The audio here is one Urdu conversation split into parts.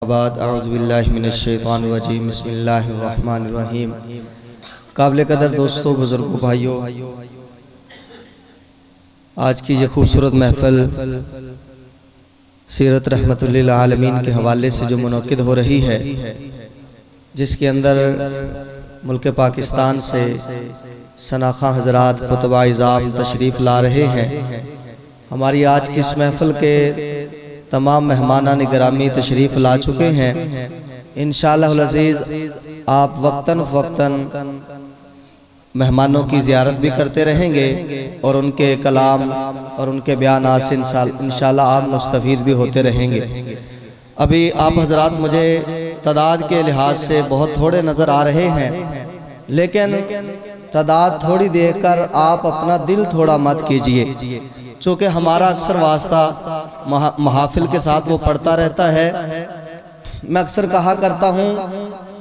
بعد اعوذ باللہ من الشیطان الرجیم بسم اللہ الرحمن الرحیم۔ قابل قدر دوستو، بزرگوں، بھائیوں، آج کی یہ خوبصورت محفل سیرت رحمت للعالمین کے حوالے سے جو منعقد ہو رہی ہے، جس کے اندر ملک پاکستان سے شناخواں حضرات خطبہ اعظام تشریف لا رہے ہیں۔ ہماری آج کی اس محفل کے تمام مہمانان گرامی تشریف لا چکے ہیں۔ انشاءاللہ العزیز آپ وقتاً فوقتاً مہمانوں کی زیارت بھی کرتے رہیں گے اور ان کے کلام اور ان کے بیانات سے انشاءاللہ آپ مستفید بھی ہوتے رہیں گے۔ ابھی آپ حضرات مجھے تعداد کے لحاظ سے بہت تھوڑے نظر آ رہے ہیں، لیکن تعداد تھوڑی دیکھ کر آپ اپنا دل تھوڑا مت کیجئے، چونکہ ہمارا اکثر واسطہ محافل کے ساتھ وہ پڑتا رہتا ہے۔ میں اکثر کہا کرتا ہوں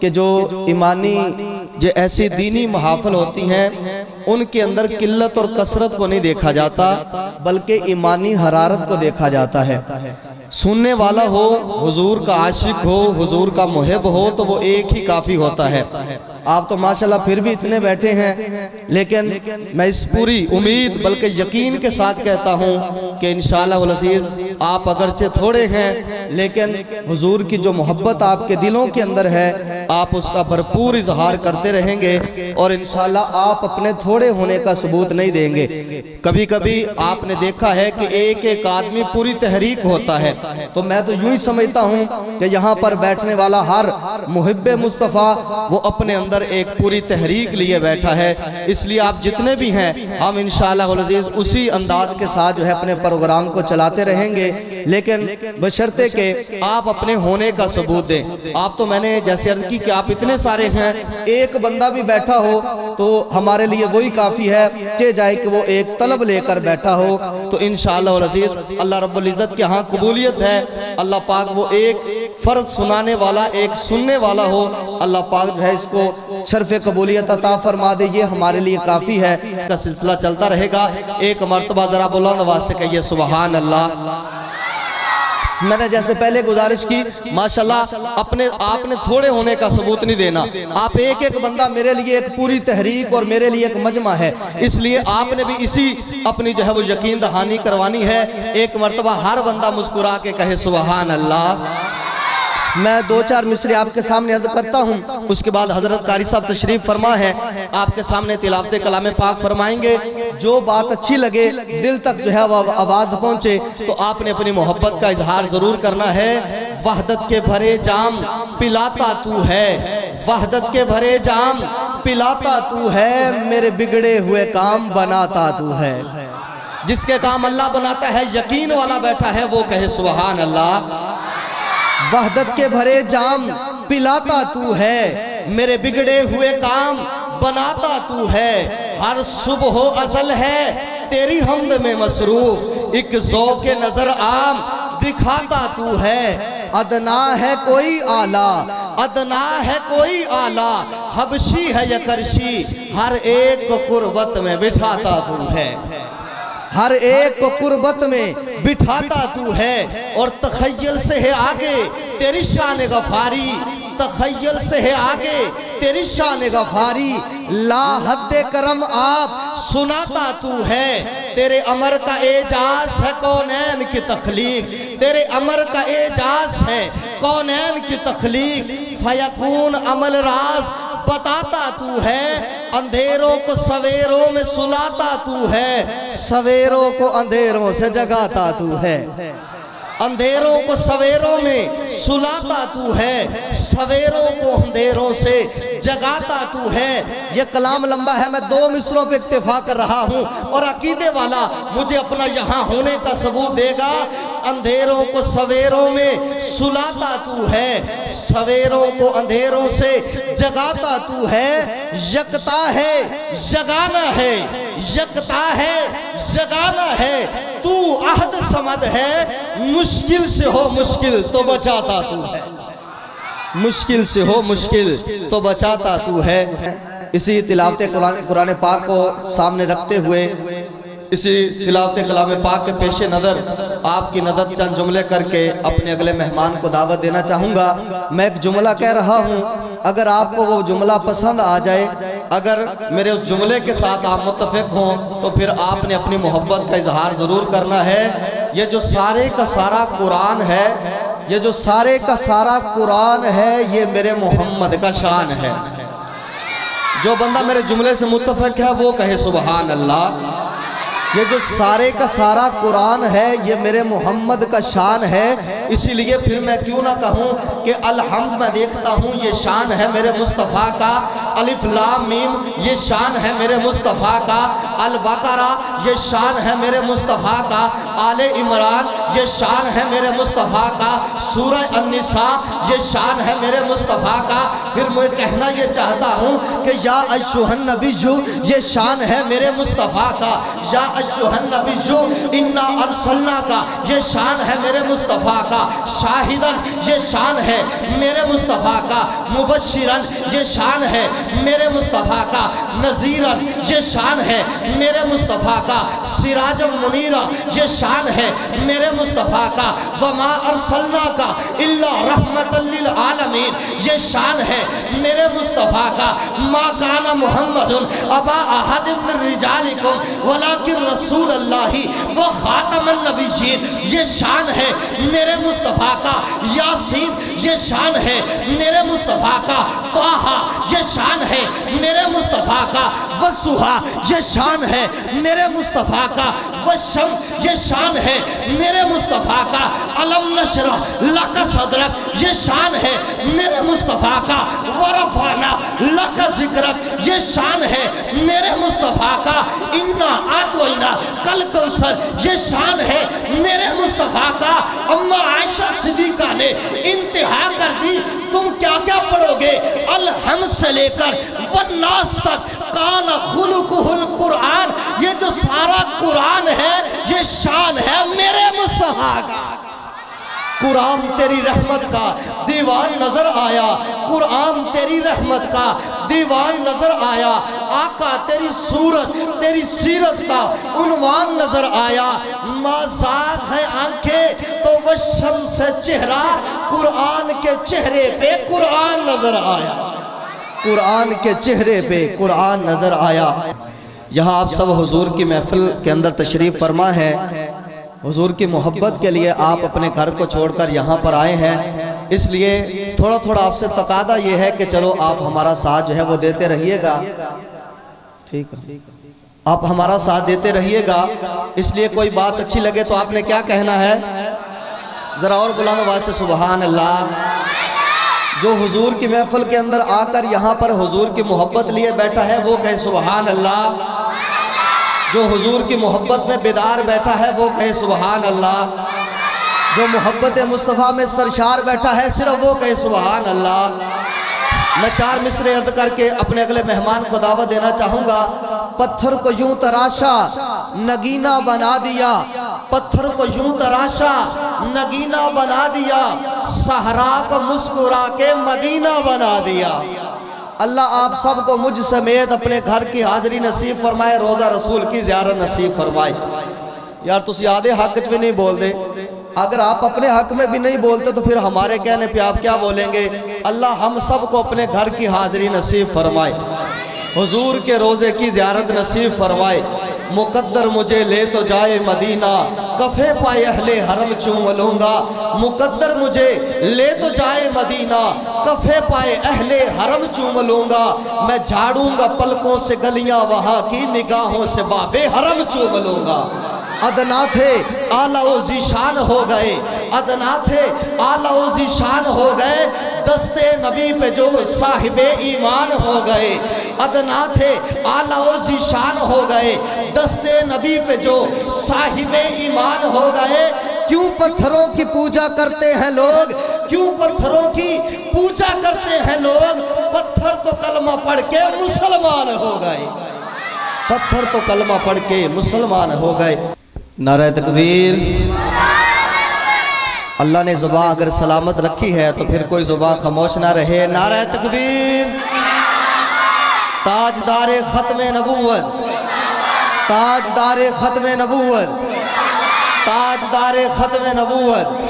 کہ جو ایمانی جو ایسی دینی محافل ہوتی ہیں، ان کے اندر قلت اور کثرت کو نہیں دیکھا جاتا، بلکہ ایمانی حرارت کو دیکھا جاتا ہے۔ سننے والا ہو، حضور کا عاشق ہو، حضور کا محب ہو، تو وہ ایک ہی کافی ہوتا ہے۔ آپ تو ماشاءاللہ پھر بھی اتنے بیٹھے ہیں، لیکن میں اس پوری امید بلکہ یقین کے ساتھ کہتا ہوں کہ انشاءاللہ العزیز آپ اگرچہ تھوڑے ہیں، لیکن حضور کی جو محبت آپ کے دلوں کے اندر ہے، آپ اس کا بھرپور اظہار کرتے رہیں گے، اور انشاءاللہ آپ اپنے تھوڑے ہونے کا ثبوت نہیں دیں گے۔ کبھی کبھی آپ نے دیکھا ہے کہ ایک ایک آدمی پوری تحریک ہوتا ہے، تو میں تو یوں ہی سمجھتا ہوں کہ یہاں پر بیٹھنے والا ہر محب مصطفیٰ وہ اپنے اندر ایک پوری تحریک لیے بیٹھا ہے۔ اس لیے آپ جتنے بھی ہیں، ہم انشاءاللہ العزیز اسی انداز کے ساتھ جو ہے اپنے پروگرام کو چلاتے رہیں گے، لیکن بشرطے کہ آپ اپنے ہونے کا ثبوت دیں۔ آپ تو میں نے جیسے عرض کی کہ آپ اتنے سارے ہیں، ایک بندہ بھی بیٹھا ہو تو ہمارے لیے وہی کافی ہے، چاہے جائے کہ وہ ایک طلب لے کر بیٹھا ہو، تو انشاءاللہ العزیز اللہ رب العزت کے ہاں قبولیت ہے۔ اللہ پاک وہ ایک فرض سنانے والا، ایک سننے والا ہو، اللہ پاک جو ہے اس کو شرف قبولیت عطا فرما دے، یہ ہمارے لیے کافی ہے۔ کا سلسلہ چلتا رہے گا۔ ایک مرتبہ ذرا بلند آواز سے کہیے سبحان اللہ۔ میں نے جیسے پہلے گزارش کی، ماشاءاللہ آپ نے تھوڑے ہونے کا ثبوت نہیں دینا۔ آپ ایک ایک بندہ میرے لیے ایک پوری تحریک اور میرے لیے ایک مجمع ہے، اس لیے آپ نے بھی اسی اپنی جو ہے وہ یقین دہانی کروانی ہے۔ ایک مرتبہ ہر بندہ مسکرا کے کہے سبحان اللہ۔ میں دو چار مصرے آپ کے سامنے عرض کرتا ہوں، اس کے بعد حضرت قاری صاحب تشریف فرما ہے، آپ کے سامنے تلاوت کلام پاک فرمائیں گے۔ جو بات اچھی لگے، دل تک جو ہے وہ آواز پہنچے، تو آپ نے اپنی محبت کا اظہار ضرور کرنا ہے۔ وحدت کے بھرے جام پلاتا تو ہے، وحدت کے بھرے جام پلاتا تو ہے، میرے بگڑے ہوئے کام بناتا تو ہے۔ جس کے کام اللہ بناتا ہے، یقین والا بیٹھا ہے، وہ کہے سبحان اللہ۔ وحدت کے بھرے جام پلاتا تو ہے، میرے بگڑے ہوئے کام بناتا تو ہے، ہر صبح و ازل ہے تیری حمد میں مصروف، ایک ذوق نظر عام دکھاتا تو ہے، ادنا ہے کوئی اعلیٰ، ادنا ہے کوئی اعلیٰ، حبشی ہے یا کرشی، ہر ایک کو قربت میں بٹھاتا تو ہے، ہر ایک کو قربت میں بٹھاتا تو ہے، اور تخیل سے ہے آگے تیری شان غفاری، تخیل سے ہے آگے تیری شان غفاری، لا حد کرم آپ سناتا تو ہے، تیرے امر کا اعجاز ہے کونین کی تخلیق، تیرے امر کا اعجاز ہے کونین کی تخلیق، فیکون عمل راز بتاتا تو ہے، اندھیروں کو سویروں میں سلاتا تو ہے، سویروں کو اندھیروں سے جگاتا تو ہے، اندھیروں کو سویروں میں سلاتا تو ہے، سویروں کو اندھیروں سے جگاتا تو ہے۔ یہ کلام لمبا ہے، میں دو مصروں پہ اکتفا کر رہا ہوں، اور عقیدے والا مجھے اپنا یہاں ہونے کا ثبوت دے گا۔ اندھیروں کو سویروں میں سلاتا تو ہے، سویروں کو اندھیروں سے جگاتا تو ہے، یکتا ہے جگانا ہے، یکتا ہے جگانا ہے، تو احد سمد ہے، مشکل سے ہو مشکل تو بچاتا تو ہے، مشکل سے ہو مشکل تو بچاتا تو ہے۔ اسی تلاوت قرآن پاک کو سامنے رکھتے ہوئے اسی تلاوت کلام پاک کے پیش نظر آپ کی نظر چند جملے کر کے اپنے اگلے مہمان کو دعوت دینا چاہوں گا۔ میں ایک جملہ کہہ رہا ہوں، اگر آپ کو وہ جملہ پسند آ جائے، اگر میرے اس جملے کے ساتھ آپ متفق ہوں تو پھر آپ نے اپنی محبت کا اظہار ضرور کرنا ہے۔ یہ جو سارے کا سارا قرآن ہے، یہ جو سارے کا سارا قرآن ہے، یہ میرے محمد کا شان ہے۔ جو بندہ میرے جملے سے متفق ہے وہ کہے سبحان اللہ۔ یہ جو سارے کا سارا قرآن ہے، یہ میرے محمد کا شان ہے۔ اسی لیے پھر میں کیوں نہ کہوں کہ الحمد میں دیکھتا ہوں یہ شان ہے میرے مصطفیٰ کا، الف لام میم یہ شان ہے میرے مصطفیٰ کا، البقرہ یہ شان ہے میرے مصطفیٰ کا، آل عمران یہ شان ہے میرے مصطفیٰ کا، سورہ النساء یہ شان ہے میرے مصطفیٰ کا۔ پھر میں کہنا یہ چاہتا ہوں کہ یا ایھا النبی یہ شان ہے میرے مصطفیٰ کا، یا ایھا النبی انا ارسلناک یہ شان ہے میرے مصطفیٰ کا، شاہداً یہ شان ہے میرے مصطفیٰ کا، مبشراً یہ شان ہے میرے مصطفیٰ کا، نذیراً یہ شان ہے میرے مصطفیٰ کا، سراجا منیرا یہ شان ہے میرے مصطفیٰ کا، وما ارسلناک الا رحمتا للعالمین یہ شان ہے میرے مصطفیٰ کا، ما کان محمد ابا احد من رجالکم ولکن رسول اللہ و خاتم النبیین یہ شان ہے میرے مصطفیٰ کا، یاسین یہ شان ہے میرے مصطفیٰ کا، طٰہٰ یہ شان ہے میرے مصطفیٰ کا، والضحیٰ یہ شان ہے میرے مصطفیٰ کا، والشمس یہ شان ہے میرے مصطفیٰ کا، الم نشرح لک صدرک یہ شان ہے میرے مصطفیٰ کا، ورفعنا لک ذکرک یہ شان ہے میرے مصطفیٰ کا، انا اعطیناک الکوثر یہ شان ہے میرے مصطفیٰ کا۔ اما عائشہ صدیقہ نے انتہا کر دی، تم کیا کیا پڑھو گے؟ الحمد سے لے کر والناس تک، کان خلقہ القرآن یہ جو سارا قرآن ہے یہ شان ہے میرے مصطفیٰ کا۔ قرآن تیری رحمت کا دیوان نظر آیا، قرآن تیری رحمت کا دیوان نظر آیا، آقا تیری صورت تیری سیرت کا عنوان نظر آیا، مازاغ ہے آنکھیں تو وہ شمس چہرہ، قرآن کے چہرے پہ قرآن نظر آیا، قرآن کے چہرے پہ قرآن نظر آیا۔ یہاں آپ سب حضور کی محفل کے اندر تشریف فرما ہے، حضور کی محبت کے لیے آپ اپنے گھر کو چھوڑ کر یہاں پر آئے ہیں، اس لیے تھوڑا تھوڑا آپ سے تقاضا یہ ہے کہ چلو آپ ہمارا ساتھ جو ہے وہ دیتے رہیے گا، ٹھیک ہے آپ ہمارا ساتھ دیتے رہیے گا۔ اس لیے کوئی بات اچھی لگے تو آپ نے کیا کہنا ہے؟ ذرا اور بلند آواز سے سبحان اللہ۔ جو حضور کی محفل کے اندر آ کر یہاں پر حضور کی محبت لیے بیٹھا ہے وہ کہے سبحان اللہ، جو حضور کی محبت میں بیدار بیٹھا ہے وہ کہے سبحان اللہ، جو محبت مصطفیٰ میں سرشار بیٹھا ہے صرف وہ کہے سبحان اللہ۔ میں 4 مصرے عرض کر کے اپنے اگلے مہمان کو دعوت دینا چاہوں گا۔ پتھر کو یوں تراشا نگینہ بنا دیا، پتھر کو یوں تراشا نگینہ بنا دیا، صحرا کو مسکرا کے مدینہ بنا دیا۔ اللہ آپ سب کو مجھ سمیت اپنے گھر کی حاضری نصیب فرمائے، روضہ رسول کی زیارت نصیب فرمائے۔ یار تسی آدھے حق بھی نہیں بول دے، اگر آپ اپنے حق میں بھی نہیں بولتے تو پھر ہمارے کہنے پہ آپ کیا بولیں گے؟ اللہ ہم سب کو اپنے گھر کی حاضری نصیب فرمائے، حضور کے روزے کی زیارت نصیب فرمائے۔ مقدر مجھے لے تو جائے مدینہ، کفے پائے اہل حرم چوم لوں گا، مقدر مجھے لے تو جائے مدینہ، کفے پائے اہل حرم چوم لوں گا، میں جھاڑوں گا پلکوں سے گلیاں وہاں کی، نگاہوں سے باب حرم چوم لوں گا۔ ادنا تھے اعلیٰ و ذیشان ہو گئے، ادنا تھے اعلیٰ و ذیشان ہو گئے، دستے نبی پہ جو صاحب ایمان ہو گئے، ادنا تھے اعلیٰ و ذیشان ہو گئے، دستے نبی پہ جو صاحب ایمان ہو گئے۔ کیوں پتھروں کی پوجا کرتے ہیں لوگ، کیوں پتھروں کی پوجا کرتے ہیں لوگ؟ پتھر تو کلمہ پڑھ کے مسلمان ہو گئے، پتھر تو کلمہ پڑھ کے مسلمان ہو گئے۔ نعرہ تکبیر۔ اللہ نے زبان اگر سلامت رکھی ہے تو پھر کوئی زبان خاموش نہ رہے۔ نعرہ تکبیر۔ تاجدار ختم نبوت تاجدار ختم نبوت، تاجدار ختم نبوت۔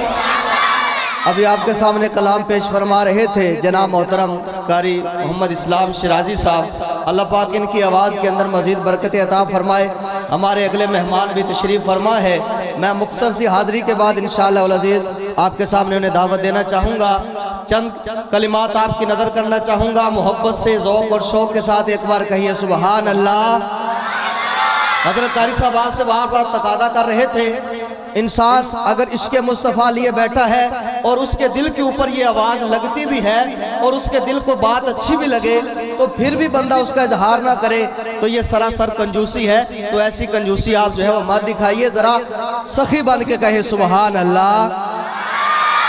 ابھی آپ کے سامنے کلام پیش فرما رہے تھے جناب محترم قاری محمد اسلام شیرازی صاحب، اللہ پاک ان کی آواز کے اندر مزید برکت عطا فرمائے۔ ہمارے اگلے مہمان بھی تشریف فرما ہے، میں مختصر سی حاضری کے بعد انشاءاللہ العزیز آپ کے سامنے انہیں دعوت دینا چاہوں گا، چند کلمات آپ کی نظر کرنا چاہوں گا، محبت سے ذوق اور شوق کے ساتھ ایک بار کہیے سبحان اللہ۔ حضرت قاری صاحب آج سے بار بار تقاضا کر رہے تھے، انسان اگر عشق مصطفیٰ لیے بیٹھا ہے اور اس کے دل کے اوپر یہ آواز لگتی بھی ہے اور اس کے دل کو بات اچھی بھی لگے تو پھر بھی بندہ اس کا اظہار نہ کرے تو یہ سراسر کنجوسی ہے۔ تو ایسی کنجوسی آپ جو ہے وہ مت دکھائیے، ذرا سخی بن کے کہے سبحان اللہ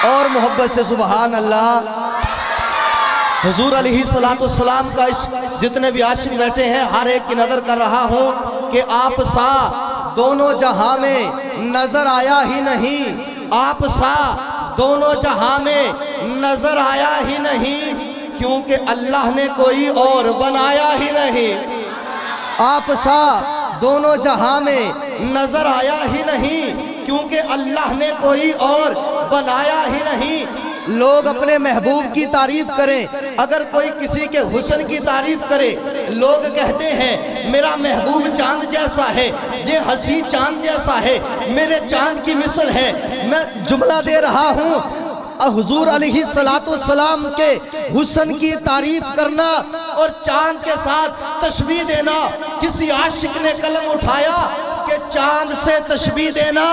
اور محبت سے سبحان اللہ۔ حضور علیہ السلام کا عشق جتنے بھی عاشق بیٹھے ہیں ہر ایک کی نظر کر رہا ہوں کہ آپ سا دونوں جہاں میں نظر آیا ہی نہیں، آپ سا دونوں جہاں میں نظر آیا ہی نہیں، کیونکہ اللہ نے کوئی اور بنایا ہی نہیں۔ آپ سا دونوں جہاں میں نظر آیا ہی نہیں، کیونکہ اللہ نے کوئی اور بنایا ہی نہیں۔ لوگ اپنے محبوب کی تعریف کریں، اگر کوئی کسی کے حسن کی تعریف کرے، لوگ کہتے ہیں میرا محبوب چاند جیسا ہے، یہ ہنسی چاند جیسا ہے، میرے چاند کی مثل ہے۔ میں جملہ دے رہا ہوں، حضور علیہ السلام کے حسن کی تعریف کرنا اور چاند کے ساتھ تشبیہ دینا، کسی عاشق نے قلم اٹھایا کہ چاند سے تشبیہ دینا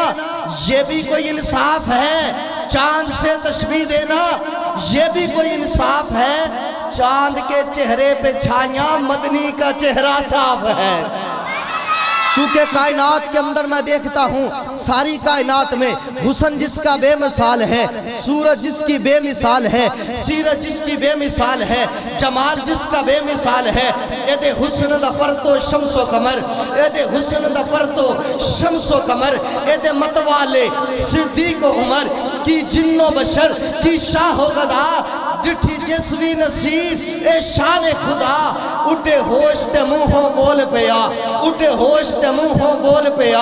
یہ بھی کوئی انصاف ہے، چاند سے تشبیہ دینا یہ بھی کوئی انصاف ہے، چاند کے چہرے پہ چھائیاں مدنی کا چہرہ صاف ہے۔ چونکہ کائنات کے اندر میں دیکھتا ہوں ساری کائنات میں حسن جس کا بے مثال ہے، سورج جس کی بے مثال ہے، سیرت جس کی بے مثال ہے، جمال جس کا بے مثال ہے، اید حسن دفر تو شمس و قمر، اید حسن دفر تو شمس و قمر، اید متوالے صدیق و عمر کی جن و بشر کی شاہ و گدا، ڈٹھی جسوی نصیب اے شان خدا، اٹھے ہوش تے منہوں بول پیا، اٹھے ہوش تے منہوں بول پیا۔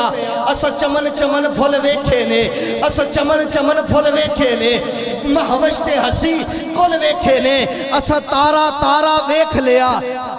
اسا چمن چمن پھول ویکھے نے، اسا چمن چمن پھول ویکھے نے، مہوش تے ہسی کل ویکھے نے، اسا تارا تارا ویکھ لیا،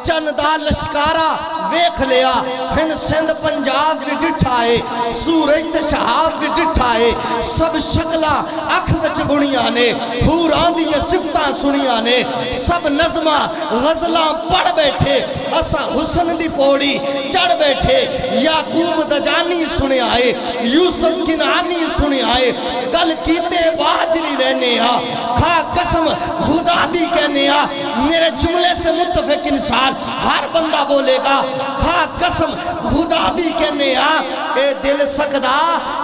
چندہ لشکارا ویکھ لیا، ہن سندھ پنجاب بھی ڈٹھائے، سورج تے شہاب بھی ڈٹھائے، سب شکلہ اکھ وچ بنیاں نے، حوران دی یہ صفتاں سنیاں نے، سب نظمہ غزلاں پڑھ بیٹھے، اسا حسن دی پوڑی چڑھ بیٹھے، یعقوب دجانی سنے آئے، یوسف کنعانی سنے آئے، گل کیتے باجری رہنے ہاں، کھا قسم خدا دی کہنے ہاں، میرے جملے سے متفق انسان ہر بندہ بولے گا، کھا قسم خدا دی کہنے ہاں، اے دل سکدا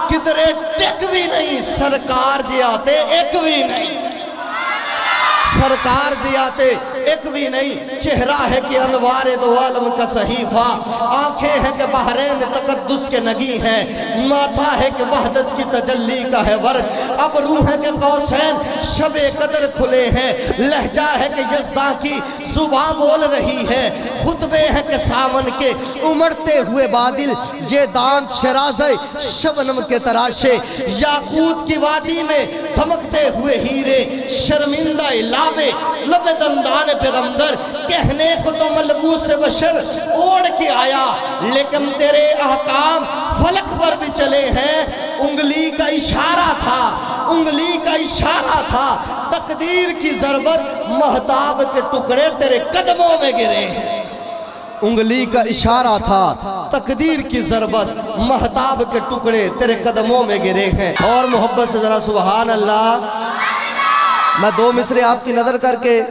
کدرے ٹک بھی نہیں، سرکار جی آتے ایک بھی نہیں، سرکار جی آتے ایک بھی نہیں۔ چہرہ ہے کہ انوار دو عالم کا صحیفہ، آنکھیں ہیں کہ بحرین تقدس کے نگی ہیں، ماتھا ہے کہ وحدت کی تجلی کا ہے ورق، اب روح ہے کہ قوسین شب قدر کھلے ہیں، لہجہ ہے کہ یزداں کی زباں بول رہی ہے، خطبے ہیں کہ سامن کے امڑتے ہوئے بادل، یہ دانت شرازے شبنم کے تراشے، یاقوت کی وادی میں دھمکتے ہوئے ہیرے، شرمندہ لابے لب دندان پیغمبر، کہنے کو تو ملبوس بشر اوڑ کے آیا، لیکن تیرے احکام فلک پر بھی چلے ہیں، انگلی کا اشارہ تھا، انگلی کا اشارہ تھا، تقدیر کی ضربت مہتاب کے ٹکڑے تیرے قدموں میں گرے ہیں، انگلی کا اشارہ تھا، تقدیر کی ضربت مہتاب کے ٹکڑے تیرے قدموں میں گرے ہیں۔ اور محبت سے ذرا سبحان اللہ۔ میں دو مصرے آپ کی نظر کر کے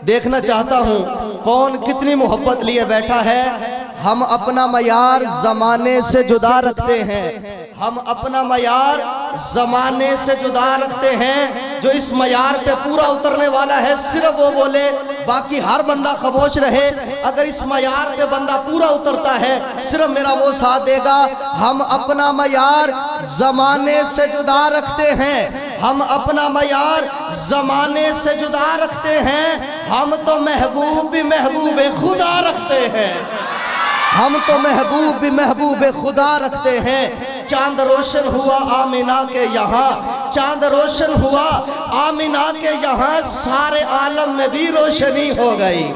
دیکھنا چاہتا ہوں کون کتنی محبت لیے بیٹھا ہے۔ ہم اپنا معیار زمانے سے جدا رکھتے ہیں، ہم اپنا معیار زمانے سے جدا رکھتے ہیں، جو اس معیار پہ پورا اترنے والا ہے صرف وہ بولے، باقی ہر بندہ خاموش رہے۔ اگر اس معیار پہ بندہ پورا اترتا ہے صرف میرا وہ ساتھ دے گا۔ ہم اپنا معیار زمانے سے جدا رکھتے ہیں، ہم اپنا معیار زمانے سے جدا رکھتے ہیں، ہم تو محبوب بھی محبوب خدا رکھتے ہیں۔ ہم تو محبوب بھی محبوب خدا رکھتے ہیں۔ چاند روشن ہوا آمینہ کے یہاں، چاند روشن ہوا آمینہ کے یہاں، سارے عالم میں بھی روشنی ہو گئی۔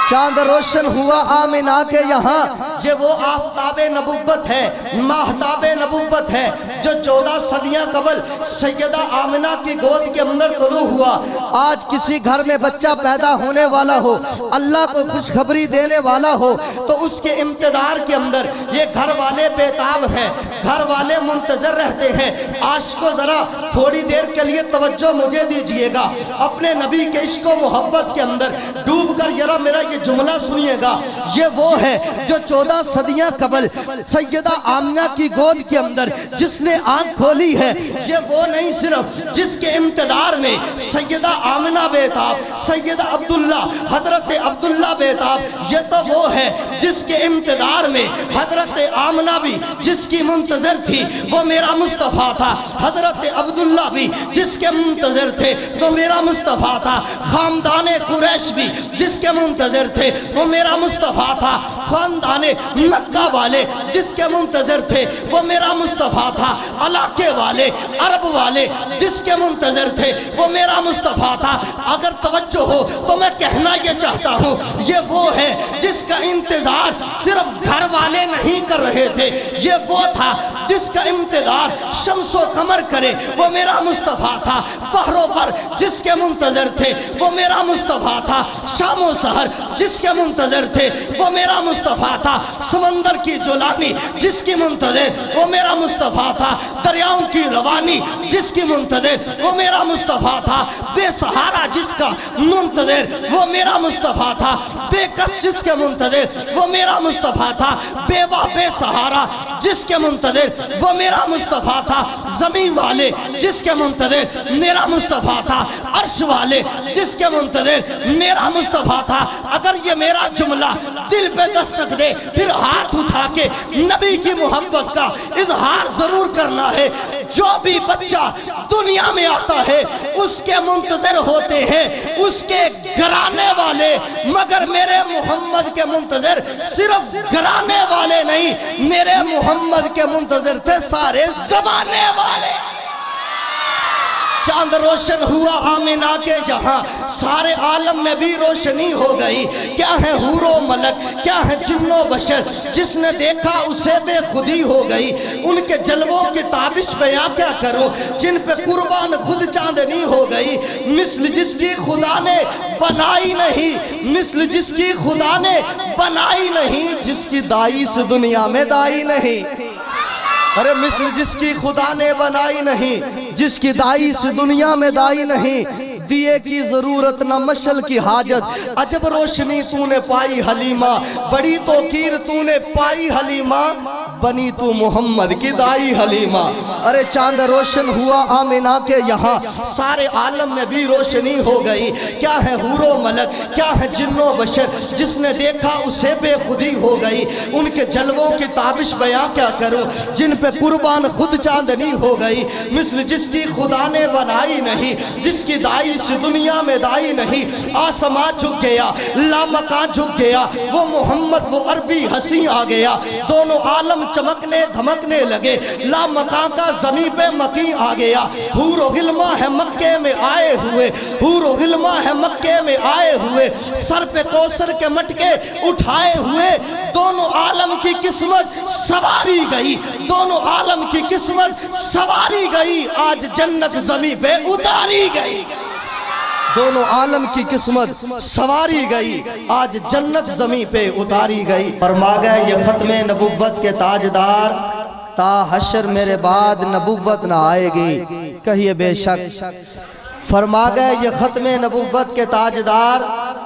چاند روشن ہوا آمینہ کے یہاں، یہ وہ آفتاب نبوت ہے، ماہتاب نبوت ہے جو 14 صدیاں قبل سیدہ آمینہ کی گود کے اندر طلوع ہوا۔ آج کسی گھر میں بچہ پیدا ہونے والا ہو، اللہ کو خوشخبری دینے والا ہو، تو اس کے انتظار کے اندر یہ گھر والے بیتاب ہیں، گھر والے منتظر رہتے ہیں۔ عاشقو ذرا تھوڑی دیر کے لیے توجہ مجھے دیجئے گا، اپنے نبی کے عشق و محبت کے اندر ڈوب کر ذرا میرا یہ جملہ سنیے گا۔ یہ وہ ہے جو 14 صدیاں قبل سیدہ آمینہ کی گود کے اندر جس نے آنکھ کھولی ہے۔ یہ وہ نہیں صرف جس کے انتظار میں سیدہ آمینہ بیتاب، سیدہ عبداللہ، حضرت عبداللہ بیتاب، یہ تو وہ ہے جس کے انتظار میں حضرت آمینہ بھی جس کی منتظر تھی وہ میرا مصطفیٰ تھا، حضرت عبداللہ بھی جس کے منتظر تھے وہ میرا مصطفیٰ تھا، خاندان قریش بھی جس کے منتظر تھے وہ میرا مصطفیٰ تھا، خاندان مکہ والے جس کے منتظر تھے وہ میرا مصطفیٰ تھا، علاقے والے، عرب والے جس کے منتظر تھے وہ میرا مصطفیٰ تھا۔ اگر توجہ ہو تو میں کہنا یہ چاہتا ہوں، یہ وہ ہے جس کا انتظار صرف گھر والے نہیں کر رہے تھے، یہ وہ تھا جس کا انتظار شمس و قمر کرے وہ میرا مصطفیٰ تھا، بحروں پر جس کے منتظر تھے وہ میرا مصطفیٰ تھا، شام و سحر جس کے منتظر تھے وہ میرا مصطفیٰ تھا، سمندر کی جولانی جس کی منتظر وہ میرا مصطفیٰ تھا، دریاؤں کی روانی جس کی منتظر وہ میرا مصطفیٰ تھا، بے سہارا جس کا منتظر وہ میرا مصطفیٰ تھا، بے کس جس کے منتظر وہ میرا مصطفیٰ تھا، بیوہ بے سہارا جس کے منتظر وہ میرا مصطفیٰ تھا، زمین والے جس کے منتظر میرا مصطفیٰ تھا، عرش والے جس کے منتظر میرا مصطفیٰ تھا۔ اگر یہ میرا جملہ دل پہ دستک دے پھر ہاتھ اٹھا کے نبی کی محبت کا اظہار ضرور کرنا ہے۔ جو بھی بچہ دنیا میں آتا ہے اس کے منتظر ہوتے ہیں اس کے گھرانے والے، مگر میرے محمد کے منتظر صرف گھرانے والے نہیں، میرے محمد کے منتظر تھے سارے زمانے والے۔ چاند روشن ہوا آمینہ کے یہاں، سارے عالم میں بھی روشنی ہو گئی۔ کیا ہے حور و ملک، کیا ہے جن و بشر، جس نے دیکھا اسے بے خودی ہو گئی۔ ان کے جلووں کی تابش بیاں کیا کروں، جن پہ قربان خود چاندنی ہو گئی۔ مثل جس کی خدا نے بنائی نہیں، مثل جس کی خدا نے بنائی نہیں، جس کی دائی اس دنیا میں دائی نہیں۔ ارے مثل جس کی خدا نے بنائی نہیں، جس کی دائی اس دنیا میں دائی نہیں۔ دیے کی ضرورت نہ مشل کی حاجت، عجب روشنی تو نے پائی حلیمہ، بڑی توقیر تو نے پائی حلیمہ، بنی تو محمد کی دائی حلیمہ۔ ارے چاند روشن ہوا آمینہ کے یہاں، سارے عالم میں بھی روشنی ہو گئی۔ کیا ہے حور و ملک، کیا ہے جن و بشر، جس نے دیکھا اسے بے خودی ہو گئی۔ ان کے جلووں کی تابش بیاں کیا کروں، جن پہ قربان خود چاندنی ہو گئی۔ مثل جس کی خدا نے بنائی نہیں، جس کی دائی اس دنیا میں دائی نہیں۔ آسمان جھک گیا، لامکان جھک گیا، وہ محمد وہ عربی حسین آ گیا۔ دونوں عالم چمکنے دھمکنے لگے، لامکان کا زمین پہ مکی آ گیا۔ حور و غلمہ ہے مکے میں آئے ہوئے، حور و غلمہ ہے مکے میں آئے ہوئے، سر پہ کوثر کے مٹکے اٹھائے ہوئے۔ دونوں عالم کی قسمت سواری گئی، دونوں عالم کی قسمت سواری گئی، آج جنت زمین پہ اتاری گئی۔ دونوں عالم کی قسمت سواری گئی، آج جنت زمین پہ اتاری گئی۔ فرما گئے یہ ختم نبوت کے تاجدار، تا حشر میرے بعد نبوت نہ آئے گی، کہیے بے شک۔ فرما گئے یہ ختم نبوت کے تاجدار،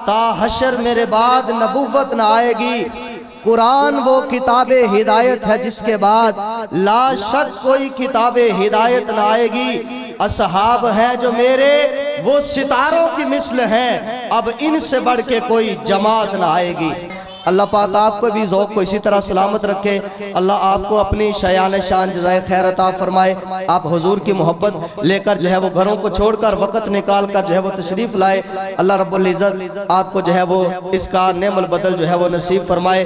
تا حشر میرے بعد نبوت نہ آئے گی۔ قرآن وہ کتاب ہدایت ہے جس کے بعد لا شک کوئی کتاب ہدایت نہ آئے گی۔ اصحاب ہیں جو میرے وہ ستاروں کی مثل ہیں، اب ان سے بڑھ کے کوئی جماعت نہ آئے گی۔ اللہ پاک آپ کو بھی ذوق کو اسی طرح سلامت رکھے، اللہ آپ کو اپنی شایان شان جزائے خیر عطا فرمائے۔ آپ حضور کی محبت لے کر جو ہے وہ گھروں کو چھوڑ کر وقت نکال کر جو ہے وہ تشریف لائے، اللہ رب العزت آپ کو جو ہے وہ اس کا نعم البدل جو ہے وہ نصیب فرمائے۔